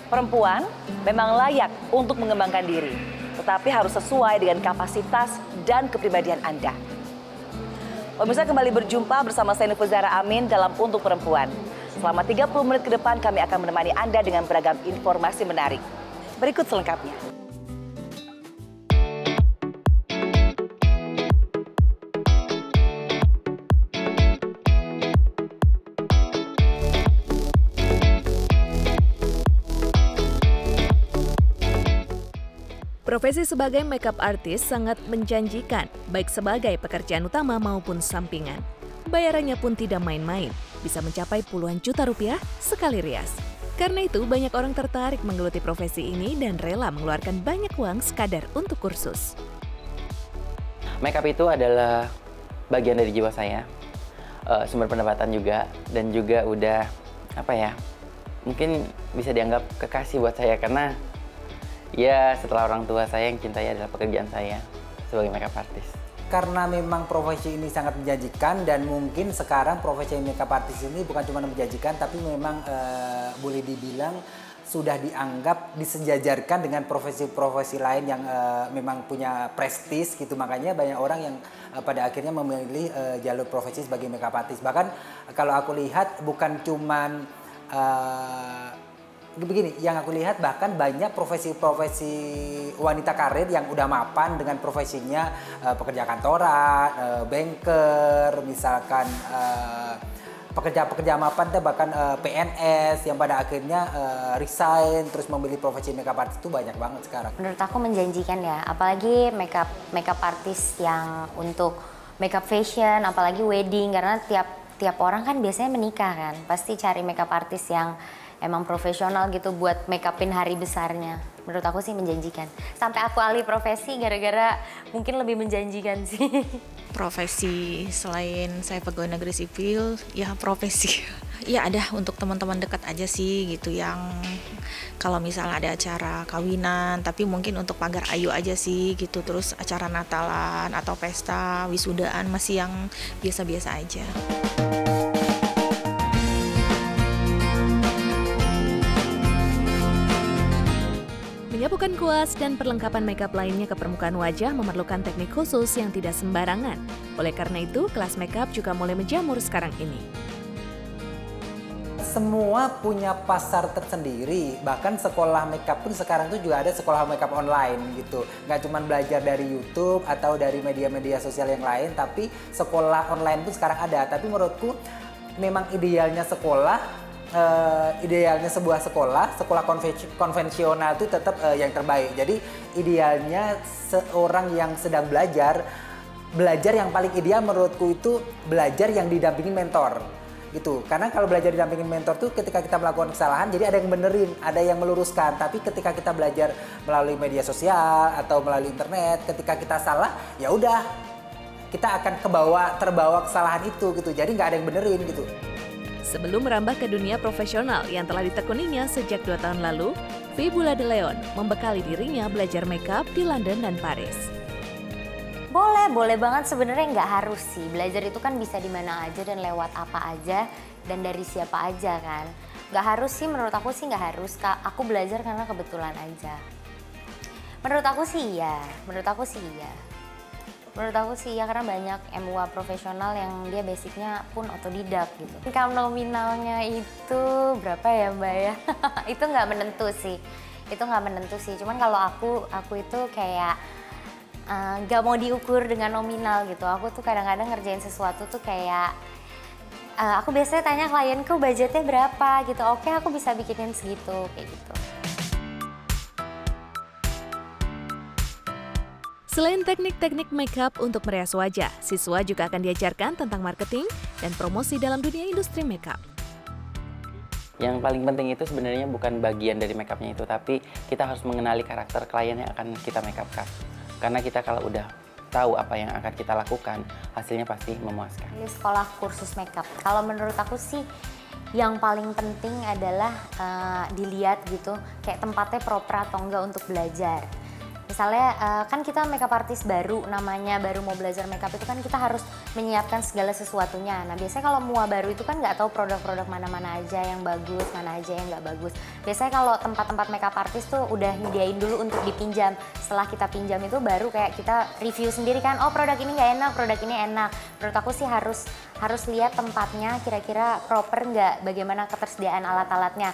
Perempuan memang layak untuk mengembangkan diri, tetapi harus sesuai dengan kapasitas dan kepribadian Anda. Pemirsa, kembali berjumpa bersama saya Nufuzara Amin dalam Untuk Perempuan. Selama 30 menit ke depan kami akan menemani Anda dengan beragam informasi menarik. Berikut selengkapnya. Profesi sebagai makeup artist sangat menjanjikan, baik sebagai pekerjaan utama maupun sampingan. Bayarannya pun tidak main-main, bisa mencapai puluhan juta rupiah sekali rias. Karena itu banyak orang tertarik menggeluti profesi ini dan rela mengeluarkan banyak uang sekadar untuk kursus. Makeup itu adalah bagian dari jiwa saya, sumber pendapatan juga, dan juga udah mungkin bisa dianggap kekasih buat saya karena ya setelah orang tua saya yang cintai adalah pekerjaan saya sebagai makeup artist. Karena memang profesi ini sangat menjanjikan dan mungkin sekarang profesi makeup artist ini bukan cuma menjanjikan tapi memang boleh dibilang sudah dianggap disejajarkan dengan profesi-profesi lain yang memang punya prestis gitu. Makanya banyak orang yang pada akhirnya memilih jalur profesi sebagai makeup artist. Bahkan kalau aku lihat bukan cuman begini, yang aku lihat bahkan banyak profesi-profesi wanita karir yang udah mapan dengan profesinya, pekerja kantoran, banker, misalkan pekerja-pekerja mapan bahkan PNS yang pada akhirnya resign terus memilih profesi makeup artist itu banyak banget sekarang. Menurut aku menjanjikan ya, apalagi makeup artist yang untuk makeup fashion, apalagi wedding, karena tiap orang kan biasanya menikah kan, pasti cari makeup artist yang emang profesional gitu buat make upin hari besarnya. Menurut aku sih menjanjikan. Sampai aku alih profesi gara-gara mungkin lebih menjanjikan sih. Profesi selain saya pegawai negeri sipil, ya profesi. Ya ada untuk teman-teman dekat aja sih gitu yang kalau misalnya ada acara kawinan, tapi mungkin untuk pagar ayu aja sih gitu. Terus acara Natalan atau pesta, wisudaan masih yang biasa-biasa aja. Menyapukan kuas dan perlengkapan makeup lainnya ke permukaan wajah memerlukan teknik khusus yang tidak sembarangan. Oleh karena itu, kelas makeup juga mulai menjamur sekarang ini. Semua punya pasar tersendiri, bahkan sekolah makeup pun sekarang tuh juga ada sekolah makeup online gitu. Nggak cuma belajar dari YouTube atau dari media-media sosial yang lain, tapi sekolah online pun sekarang ada. Tapi menurutku memang idealnya sebuah sekolah konvensional itu tetap yang terbaik. Jadi idealnya seorang yang sedang belajar yang paling ideal menurutku itu belajar yang didampingi mentor gitu. Karena kalau belajar didampingi mentor tuh ketika kita melakukan kesalahan jadi ada yang benerin, ada yang meluruskan. Tapi ketika kita belajar melalui media sosial atau melalui internet, ketika kita salah ya udah kita akan terbawa kesalahan itu gitu. Jadi nggak ada yang benerin gitu. Sebelum merambah ke dunia profesional yang telah ditekuninya sejak 2 tahun lalu, Fibula de Leon membekali dirinya belajar makeup di London dan Paris. Boleh banget sebenarnya, nggak harus sih. Belajar itu kan bisa di mana aja dan lewat apa aja dan dari siapa aja kan. Nggak harus sih, menurut aku sih nggak harus. Aku belajar karena kebetulan aja. Menurut aku sih iya. Menurut aku sih ya, karena banyak MUA profesional yang dia basicnya pun otodidak gitu. Income nominalnya itu berapa ya Mbak ya? Itu nggak menentu sih. Cuman kalau aku itu kayak nggak mau diukur dengan nominal gitu. Aku tuh kadang-kadang ngerjain sesuatu tuh kayak aku biasanya tanya klienku budgetnya berapa gitu. Oke, aku bisa bikinin segitu kayak gitu. Selain teknik-teknik makeup untuk merias wajah, siswa juga akan diajarkan tentang marketing dan promosi dalam dunia industri makeup. Yang paling penting itu sebenarnya bukan bagian dari makeupnya itu, tapi kita harus mengenali karakter klien yang akan kita makeupkan. Karena kita kalau udah tahu apa yang akan kita lakukan, hasilnya pasti memuaskan. Di sekolah kursus makeup, kalau menurut aku sih yang paling penting adalah dilihat gitu, kayak tempatnya proper atau enggak untuk belajar. Misalnya kan kita makeup artist baru, namanya baru mau belajar makeup itu kan kita harus menyiapkan segala sesuatunya. Nah biasanya kalau mua baru itu kan nggak tahu produk-produk mana-mana aja yang bagus, mana aja yang nggak bagus. Biasanya kalau tempat-tempat makeup artist tuh udah nyediain dulu untuk dipinjam. Setelah kita pinjam itu baru kayak kita review sendiri kan, oh produk ini nggak enak, produk ini enak. Menurut aku sih harus lihat tempatnya kira-kira proper nggak, bagaimana ketersediaan alat-alatnya.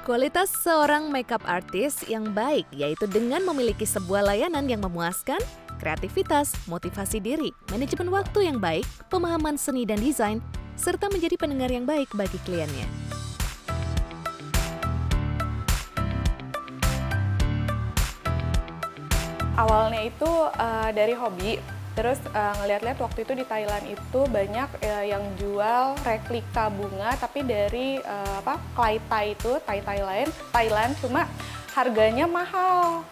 Kualitas seorang makeup artist yang baik yaitu dengan memiliki sebuah layanan yang memuaskan, kreativitas, motivasi diri, manajemen waktu yang baik, pemahaman seni dan desain, serta menjadi pendengar yang baik bagi kliennya. Awalnya itu dari hobi, terus ngeliat-liat waktu itu di Thailand itu banyak yang jual replika bunga tapi dari Klai Thai itu, Thailand, cuma harganya mahal.